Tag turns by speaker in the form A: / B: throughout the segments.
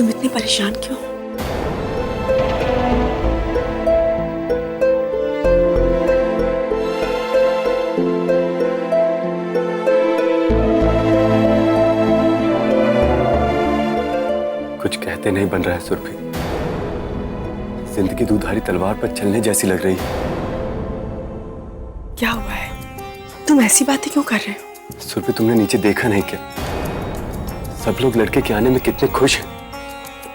A: तुम इतनी परेशान क्यों?
B: कुछ कहते नहीं बन रहा है सुरभि। जिंदगी दूधारी तलवार पर चलने जैसी लग रही है।
A: क्या हुआ है? तुम ऐसी बातें क्यों कर रहे हो?
B: सुरभि, तुमने नीचे देखा नहीं क्या? सब लोग लड़के के आने में कितने खुश हैं,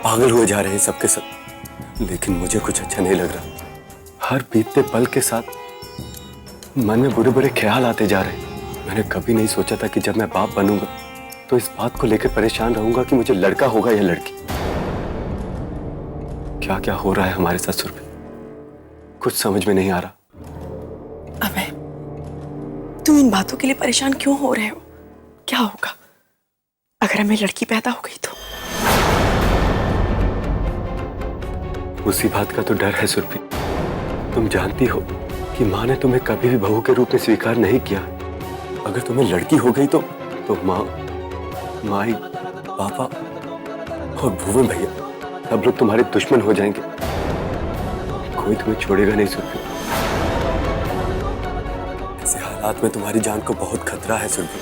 B: पागल हुए जा रहे हैं सबके सब। लेकिन मुझे कुछ अच्छा नहीं लग रहा। हर बीतते पल के साथ मन में बुरे बुरे ख्याल आते जा रहे हैं। मैंने कभी नहीं सोचा था कि जब मैं बाप बनूंगा तो इस बात को लेकर परेशान रहूंगा कि मुझे लड़का होगा या लड़की। क्या क्या हो रहा है हमारे साथ सुरभि, कुछ समझ में नहीं आ रहा।
A: अबे, तुम इन बातों के लिए परेशान क्यों हो रहे हो? क्या होगा अगर हमें लड़की पैदा हो गई तो?
B: उसी बात का तो डर है सुरभि। तुम जानती हो कि माँ ने तुम्हें कभी भी बहू के रूप में स्वीकार नहीं किया। अगर तुम्हें लड़की हो गई तो माँ, माई, पापा और भुवन भैया सब लोग तुम्हारे दुश्मन हो जाएंगे। कोई तुम्हें छोड़ेगा नहीं सुरभि। ऐसे हालात में तुम्हारी जान को बहुत खतरा है सुरभि।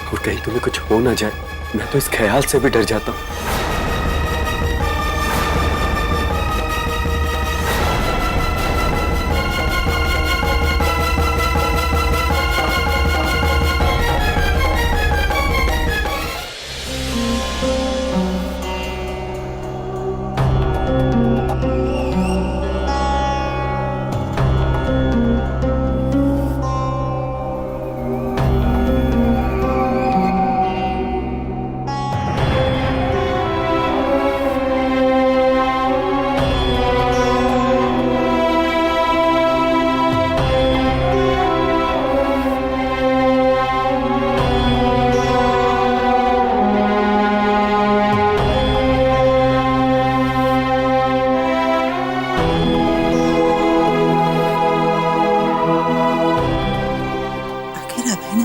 B: और कहीं तुम्हें कुछ हो ना जाए, मैं तो इस ख्याल से भी डर जाता हूँ।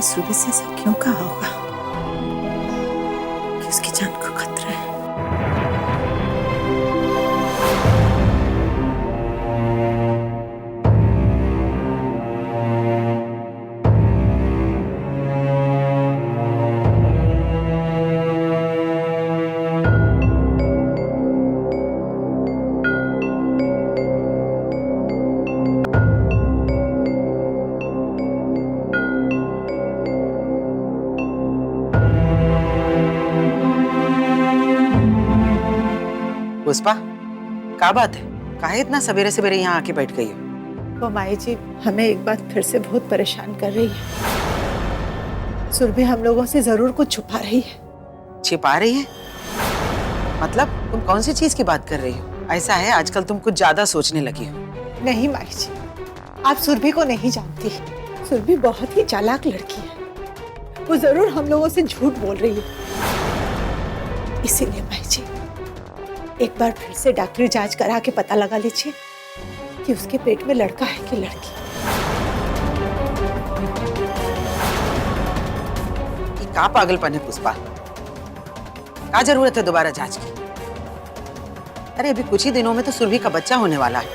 A: सुरभि से ऐसा क्यों कहा होगा कि उसकी जान को खतरा है?
C: पुष्पा, क्या बात है? काहे इतना सवेरे सवेरे यहाँ आके बैठ गई हो?
D: वो माई जी हमें एक बात फिर से बहुत परेशान कर रही है। सुरभि हम लोगों से जरूर कुछ छुपा रही है।
C: छिपा रही है? मतलब तुम कौन सी चीज की बात कर रही हो? ऐसा है आजकल तुम कुछ ज्यादा सोचने लगी हो।
D: नहीं माई जी, आप सुरभि को नहीं जानती। सुरभि बहुत ही चालाक लड़की है। वो जरूर हम लोगों से झूठ बोल रही है। इसीलिए माई जी एक बार फिर से डॉक्टरी जांच करा के पता लगा लीजिए कि उसके पेट में लड़का है कि लड़की।
C: ये क्या पागलपन है पुष्पा? क्या जरूरत है दोबारा जांच की? अरे अभी कुछ ही दिनों में तो सुरभि का बच्चा होने वाला है।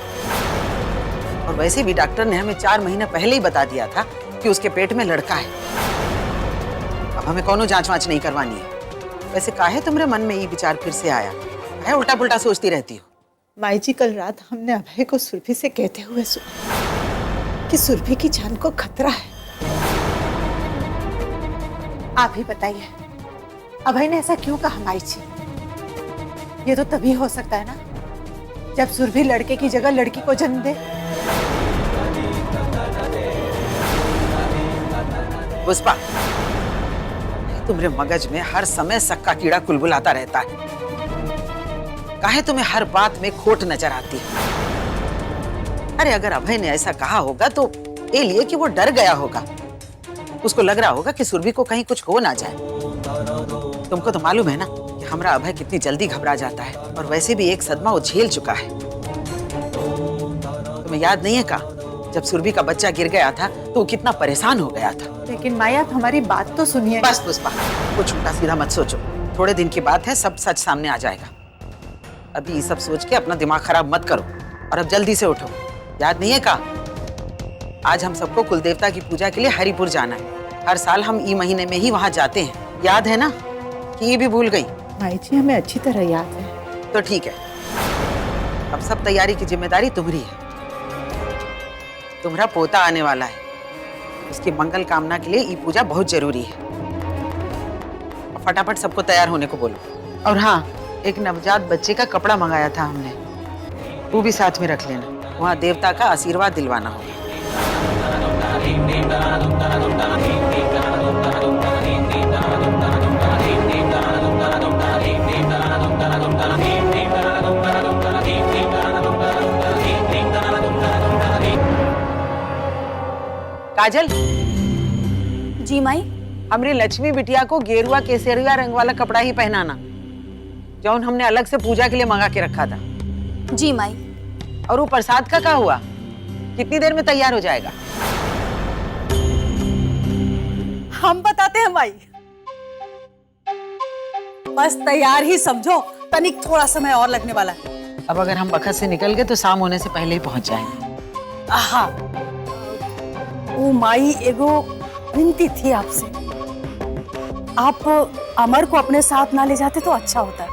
C: और वैसे भी डॉक्टर ने हमें 4 महीने पहले ही बता दिया था कि उसके पेट में लड़का है। अब हमें कोनो जांच वांच नहीं करवानी है। वैसे काहे तुम्हारे मन में ये विचार फिर से आया है? उल्टा पुल्टा सोचती रहती हो।
D: माई जी कल रात हमने अभय को सुरभि से कहते हुए सुना कि सुरभि की जान को खतरा है। आप ही बताइए अभय ने ऐसा क्यों कहा माई जी? ये तो तभी हो सकता है ना जब सुरभि लड़के की जगह लड़की को जन्म दे।
C: पुष्पा, तुम्हारे मगज में हर समय शक का कीड़ा कुलबुलाता रहता है। काहे तुम्हें हर बात में खोट नजर आती है? अरे अगर अभय ने ऐसा कहा होगा तो ये लिए कि वो डर गया होगा। उसको लग रहा होगा कि सुरभि को कहीं कुछ हो ना जाए। तुमको तो मालूम है ना कि हमारा अभय कितनी जल्दी घबरा जाता है, और वैसे भी एक सदमा वो झेल चुका है। तुम्हें याद नहीं है का जब सुरभि का बच्चा गिर गया था तो वो कितना परेशान हो गया था।
D: लेकिन माई आप हमारी बात तो सुनिए।
C: बस पुष्पा, कुछ उल्टा सीधा मत सोचो। थोड़े दिन की बात है, सब सच सामने आ जाएगा। अभी ये सब सोच के अपना दिमाग खराब मत करो और अब जल्दी से उठो। याद नहीं है का, आज हम सबको कुल देवता की पूजा के लिए हरिपुर जाना है। हर साल हम ई महीने में ही वहां जाते हैं, याद है ना? कि ये भी भूल गई?
D: माई जी हमें अच्छी तरह याद है।
C: तो ठीक है, अब सब तैयारी की जिम्मेदारी तुम्हारी है। तुम्हारा पोता आने वाला है, उसकी मंगल कामना के लिए ये पूजा बहुत जरूरी है। फटाफट सबको तैयार होने को बोलो। और हाँ, एक नवजात बच्चे का कपड़ा मंगाया था हमने, वो भी साथ में रख लेना। वहाँ देवता का आशीर्वाद दिलवाना होगा। काजल।
E: जी माई।
C: हमरे लक्ष्मी बिटिया को गेरुआ केसरिया रंग वाला कपड़ा ही पहनाना, जौन हमने अलग से पूजा के लिए मंगा के रखा था।
E: जी माई।
C: और वो प्रसाद का क्या हुआ? कितनी देर में तैयार हो जाएगा?
F: हम बताते हैं माई, बस तैयार ही समझो, तनिक थोड़ा समय और लगने वाला है।
C: अब अगर हम बखत से निकल गए तो शाम होने से पहले ही पहुंच जाएंगे।
F: आहा, वो माई एगो विनती थी आपसे, आप अमर को अपने साथ ना ले जाते तो अच्छा होता है।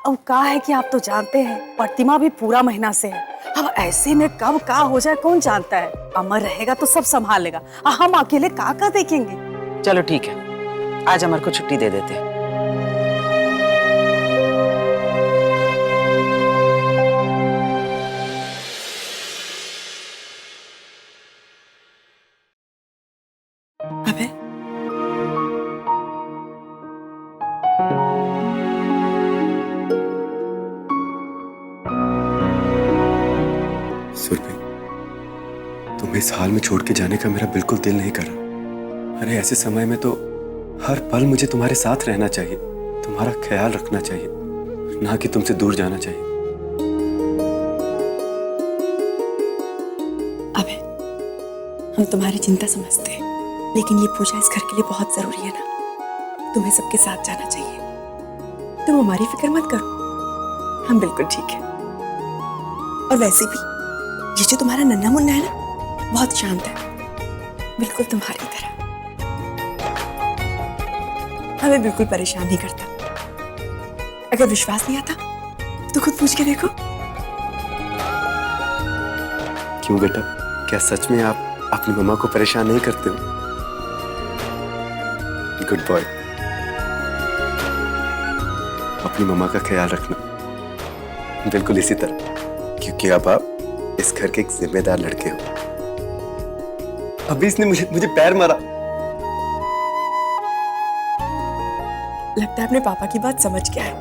F: अब क्या है कि आप तो जानते हैं प्रतिमा भी पूरा महीना से है। अब ऐसे में कब का हो जाए कौन जानता है। अमर रहेगा तो सब संभाल लेगा, हम अकेले का देखेंगे।
C: चलो ठीक है, आज अमर को छुट्टी दे देते हैं।
A: अबे
B: सुरभि, तुम्हें इस हाल में छोड़ के जाने का मेरा बिल्कुल दिल नहीं कर रहा। अरे ऐसे समय में तो हर पल मुझे तुम्हारे साथ रहना चाहिए, तुम्हारा ख्याल रखना चाहिए, ना कि तुमसे दूर जाना चाहिए।
A: अबे हम तुम्हारी चिंता समझते हैं, लेकिन ये पूजा इस घर के लिए बहुत जरूरी है ना। तुम्हें सबके साथ जाना चाहिए। तुम हमारी फिक्र मत करो, हम बिल्कुल ठीक है। और वैसे भी ये जो तुम्हारा नन्हा मुन्ना है ना, बहुत शांत है, बिल्कुल तुम्हारी तरह। हमें बिल्कुल परेशान नहीं करता। अगर विश्वास नहीं आता तो खुद पूछ के देखो।
B: क्यों बेटा, क्या सच में आप अपनी मम्मा को परेशान नहीं करते हो? Good boy. अपनी मम्मा का ख्याल रखना बिल्कुल इसी तरह, क्योंकि अब आप इस घर के एक जिम्मेदार लड़के हो। अभी इसने मुझे पैर मारा।
A: लगता है अपने पापा की बात समझ गया है।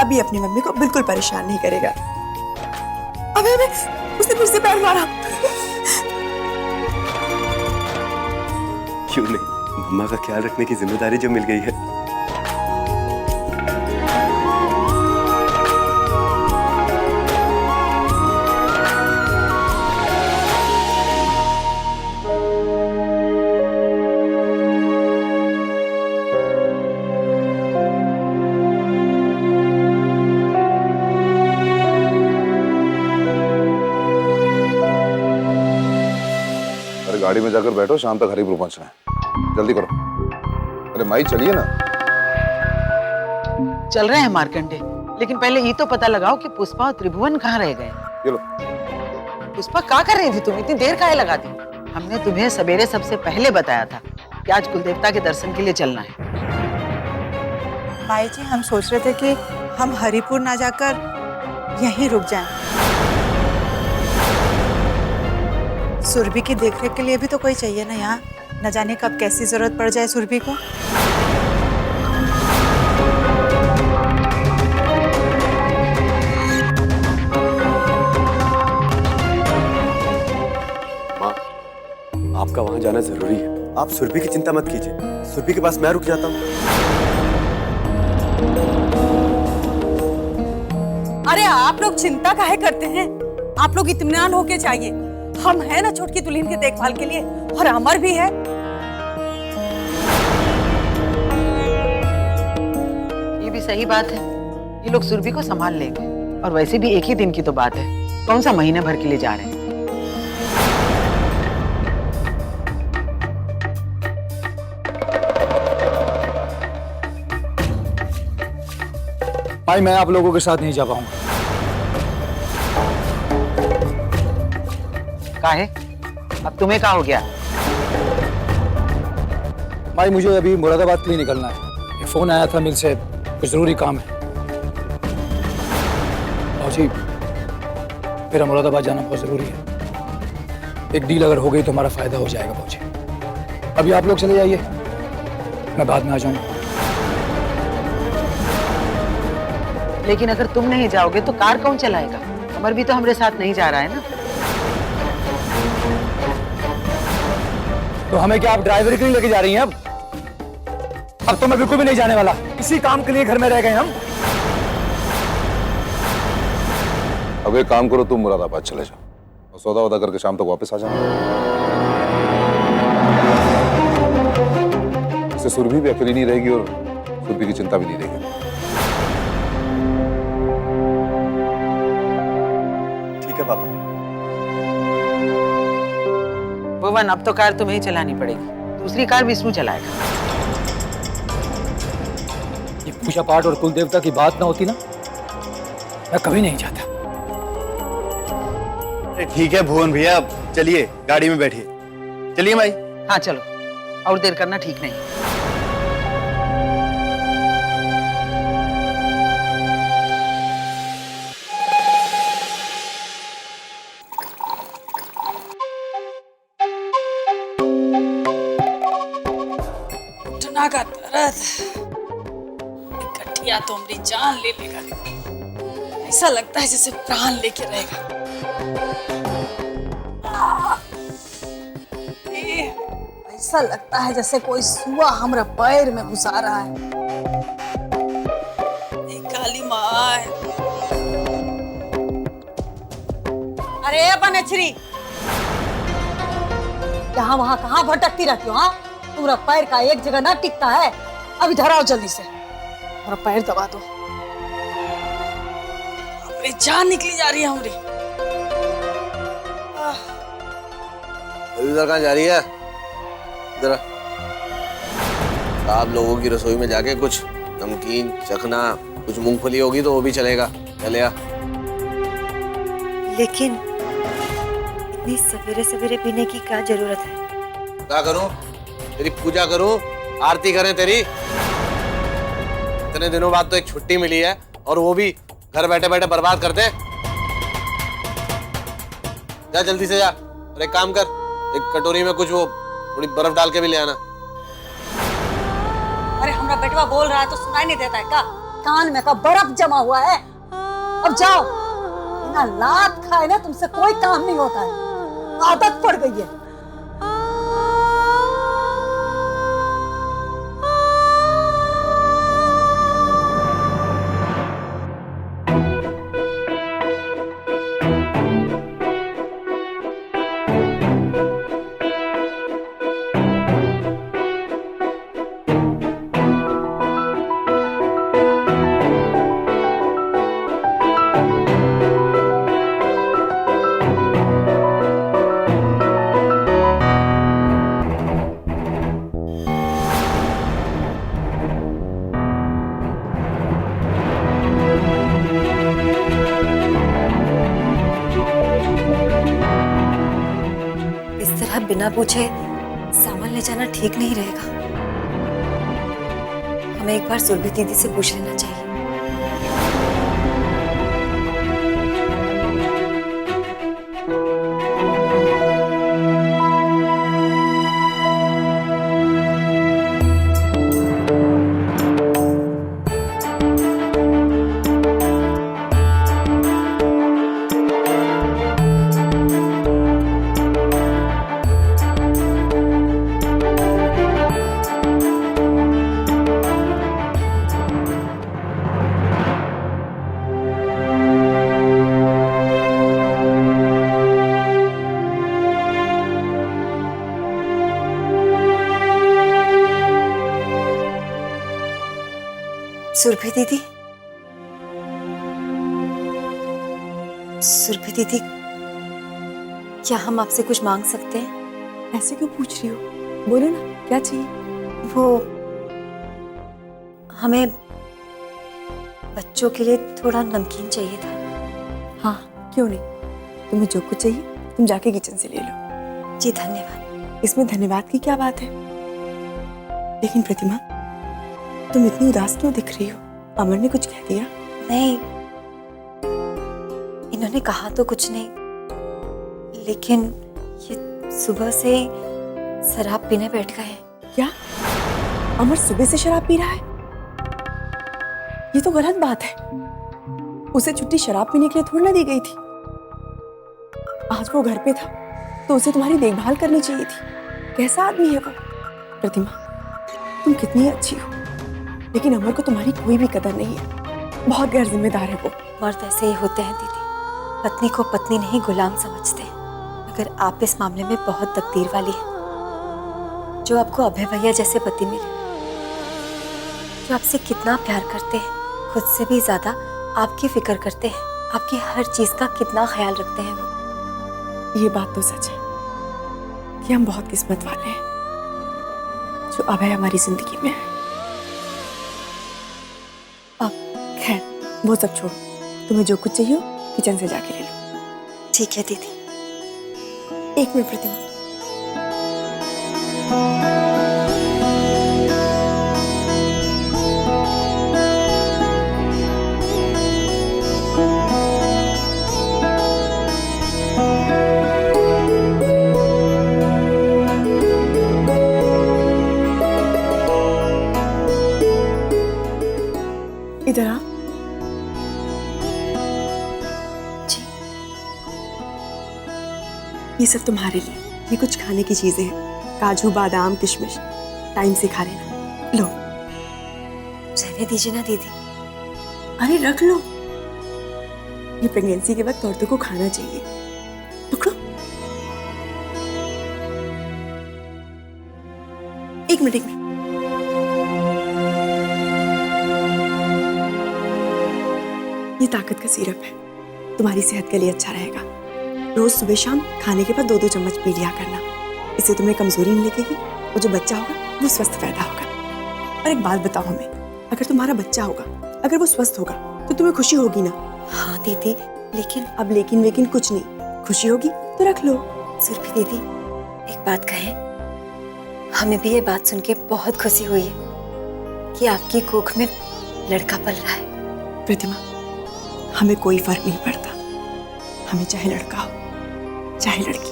A: अभी अपनी मम्मी को बिल्कुल परेशान नहीं करेगा। अबे अबे, उसने फिर से पैर मारा।
B: क्यों नहीं, मम्मा का ख्याल रखने की जिम्मेदारी जो मिल गई है।
G: गाड़ी में जाकर बैठो, शाम तक हरिपुर पहुंचना है, जल्दी करो। अरे माई चलिए ना।
C: चल रहे हैं मार्कंडे, लेकिन पहले ये तो पता लगाओ कि पुष्पा और त्रिभुवन कहाँ रह गए।
G: ये लो।
C: पुष्पा क्या कर रही थी तुम, इतनी देर काहे लगा दी? हमने तुम्हें सवेरे सबसे पहले बताया था कि आज कुलदेवता के दर्शन के लिए चलना है।
D: माई जी हम सोच रहे थे कि हम हरिपुर ना जाकर यहीं रुक जाएं। सुरभि की देखरेख के लिए भी तो कोई चाहिए ना यहाँ, न जाने कब कैसी जरूरत पड़ जाए सुरभि को।
B: माँ, आपका वहां जाना जरूरी है। आप सुरभि की चिंता मत कीजिए, सुरभि के पास मैं रुक जाता हूँ।
F: अरे आप लोग चिंता काहे करते हैं? आप लोग इत्मीनान होके चाहिए। हम हैं ना छोटकी दुल्हन के देखभाल के लिए, और अमर भी है।
C: ये भी सही बात है, ये लोग सुरभि को संभाल लेंगे। और वैसे भी एक ही दिन की तो बात है, कौन सा महीने भर के लिए जा रहे हैं।
H: भाई मैं आप लोगों के साथ नहीं जा पाऊंगा।
C: काहे? अब तुम्हें क्या हो गया?
H: भाई मुझे अभी मुरादाबाद के लिए निकलना है। एक फोन आया था मिल से, कुछ जरूरी काम है। जी मेरा मुरादाबाद जाना बहुत जरूरी है। एक डील अगर हो गई तो हमारा फायदा हो जाएगा भाजी। अभी आप लोग चले जाइए, मैं बाद में आ जाऊंगा।
C: लेकिन अगर तुम नहीं जाओगे तो कार कौन चलाएगा? अमर भी तो हमारे साथ नहीं जा रहा है ना।
H: तो हमें क्या आप ड्राइवर के लिए लेके जा रही हैं? अब तो मैं बिल्कुल भी नहीं जाने वाला। इसी काम के लिए घर में रह गए हम।
G: अब एक काम करो, तुम मुरादाबाद चले जाओ और सौदा वौदा करके शाम तक वापस आ जाना। इससे सुरभि भी अकेली नहीं रहेगी और सुरभि की चिंता भी नहीं रहेगी।
B: ठीक है पापा।
C: भुवन, अब तो कार तुम्हें ही चलानी पड़ेगी, दूसरी कार विष्णु चलाएगा।
H: ये पूजा पाठ और कुल देवता की बात ना होती ना, मैं कभी नहीं जाता।
I: ठीक है भुवन भैया, चलिए गाड़ी में बैठिए। चलिए माई।
C: हाँ चलो, और देर करना ठीक नहीं।
F: घुटना का दर्द, गठिया तो मेरी जान ले लेगा। ऐसा लगता है जैसे प्राण लेके रहेगा। ऐसा लगता है जैसे कोई सुआ हमरा पैर में घुसा रहा है। काली माँ, अरे बनछरी, यहाँ वहाँ कहाँ भटकती रहती हो? हाँ, तुम्हारा पैर का एक जगह ना टिकता है। अभी धराओ जल्दी से, मेरा पैर दबा दो। अपनी जान निकली जा रही है हमारी।
I: उधर कहाँ जा रही है? इधर आप लोगों की रसोई में जाके कुछ नमकीन चखना, कुछ मूंगफली होगी तो वो भी चलेगा। चले आ।
J: लेकिन इतनी सवेरे सवेरे पीने की क्या जरूरत है?
I: क्या करूं? तेरी पूजा करूं, आरती करें तेरी? इतने दिनों बाद तो एक छुट्टी मिली है और वो भी घर बैठे बैठे बर्बाद करते। जा जल्दी से जा, और एक काम कर, एक कटोरी में कुछ वो थोड़ी बर्फ डाल के भी ले आना।
F: अरे हमरा बेटवा बोल रहा है तो सुनाई नहीं देता है क्या? कान में का बर्फ जमा हुआ है। अब जाओ, बिना लात खाए ना तुमसे कोई काम नहीं होता है, आदत पड़ गई है।
J: बिना पूछे सामान ले जाना ठीक नहीं रहेगा। हमें एक बार सुरभि दीदी से पूछ लेना चाहिए। सुरभि दीदी, सुरभि दीदी, क्या हम आपसे कुछ मांग सकते हैं?
A: ऐसे क्यों पूछ रही हो? बोलो ना, क्या चाहिए?
J: वो हमें बच्चों के लिए थोड़ा नमकीन चाहिए था।
A: हाँ, क्यों नहीं। तुम्हें जो कुछ चाहिए तुम जाके किचन से ले लो।
J: जी धन्यवाद।
A: इसमें धन्यवाद की क्या बात है? लेकिन प्रतिमा, तुम इतनी उदास क्यों दिख रही हो? अमर ने कुछ कह दिया?
J: नहीं, इन्होंने कहा तो कुछ नहीं, लेकिन ये सुबह से शराब पीने बैठ गए हैं।
A: क्या अमर सुबह से शराब पी रहा है? ये तो गलत बात है। उसे छुट्टी शराब पीने के लिए थोड़ी ना दी गई थी। आज वो घर पे था तो उसे तुम्हारी देखभाल करनी चाहिए थी। कैसा आदमी है वो? प्रतिमा, तुम कितनी अच्छी हो, लेकिन अमर को तुम्हारी कोई भी कदर नहीं है। बहुत गैर जिम्मेदार है वो।
J: मर्द ऐसे ही होते हैं दीदी, पत्नी को पत्नी नहीं गुलाम समझते हैं। मगर आप इस मामले में बहुत तकदीर वाली हैं, जो आपको अभय भैया जैसे पति मिले, जो आपसे कितना प्यार करते हैं, खुद से भी ज्यादा आपकी फिक्र करते हैं, आपकी हर चीज का कितना ख्याल रखते हैं वो।
A: ये बात तो सच है कि हम बहुत किस्मत वाले हैं जो अभय हमारी जिंदगी में है। अब खैर वो सब छोड़ो, तुम्हें जो कुछ चाहिए हो किचन से जाके ले लो।
J: ठीक है दीदी।
A: एक मिनट प्रतिमा, इधर आ।
J: जी।
A: ये सब तुम्हारे लिए। ये कुछ खाने की चीजें हैं, काजू बादाम किशमिश। टाइम से खा लेना। लो।
J: रहने दीजिए ना दीदी।
A: अरे रख लो, ये प्रेगनेंसी के वक्त औरतों को खाना चाहिए। पकड़ो। एक मिनट, एक मिनट। ये ताकत का सिरप है, तुम्हारी सेहत के लिए अच्छा रहेगा। रोज सुबह शाम खाने के बाद 2-2 चम्मच पी लिया करना। इससे तुम्हें कमजोरी नहीं लगेगी और जो बच्चा होगा वो स्वस्थ पैदा होगा। और एक बात बताओ हमें, अगर तुम्हारा बच्चा होगा, अगर वो स्वस्थ होगा तो तुम्हें खुशी होगी ना?
J: हाँ दीदी, लेकिन
A: अब लेकिन कुछ नहीं। खुशी होगी तो रख लो।
J: सुरभि दीदी, एक बात कहें, हमें भी ये बात सुन के बहुत खुशी हुई है कि आपकी कोख में लड़का पल रहा है।
A: प्रतिमा, हमें कोई फर्क नहीं पड़ता, हमें चाहे लड़का हो चाहे लड़की।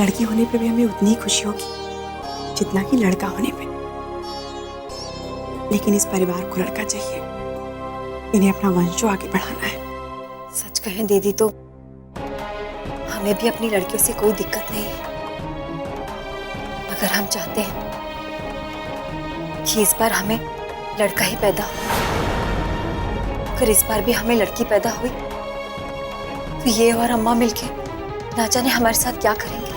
A: लड़की होने पे भी हमें उतनी ही खुशी होगी जितना कि लड़का होने पे। लेकिन इस परिवार को लड़का चाहिए, इन्हें अपना वंश आगे बढ़ाना है।
J: सच कहें दीदी तो हमें भी अपनी लड़कियों से कोई दिक्कत नहीं है, मगर हम चाहते हैं कि इस बार हमें लड़का ही पैदा हो। अगर इस बार भी हमें लड़की पैदा हुई तो ये और अम्मा मिलके ना जाने हमारे साथ क्या करेंगे।